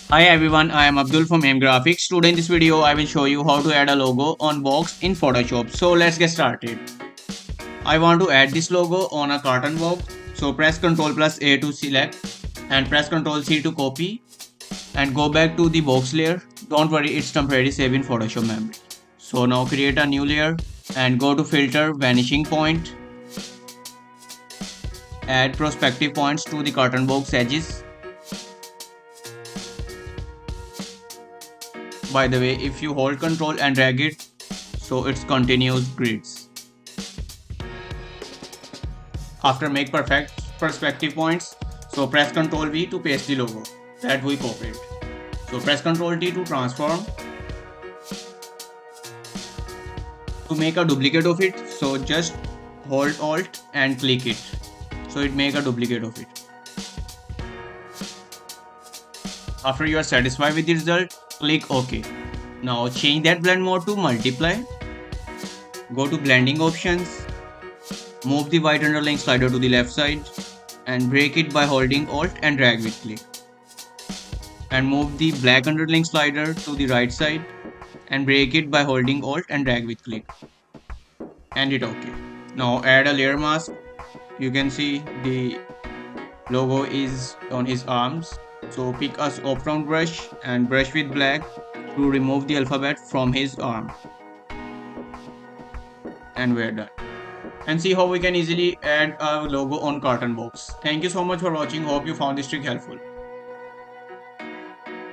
Hi everyone, I am Abdul from AM Graphix. Today in this video, I will show you how to add a logo on box in Photoshop. So let's get started. I want to add this logo on a carton box. So press Ctrl plus A to select and press Ctrl C to copy and go back to the box layer. Don't worry, it's temporarily saved in Photoshop memory. So now create a new layer and go to filter vanishing point. Add perspective points to the carton box edges. By the way, if you hold Ctrl and drag it, so it's continuous grids. After make perfect perspective points, so press Ctrl V to paste the logo that we copied. So press Ctrl T to transform. To make a duplicate of it, so just hold Alt and click it. So it make a duplicate of it. After you are satisfied with the result, click OK. Now change that blend mode to multiply. Go to blending options. Move the white underlying slider to the left side and break it by holding Alt and drag with click. And move the black underlying slider to the right side and break it by holding Alt and drag with click. And hit OK. Now add a layer mask. You can see the logo is on his arms. So pick a soft round brush and brush with black to remove the alphabet from his arm. And we're done. And see how we can easily add a logo on carton box. Thank you so much for watching. Hope you found this trick helpful.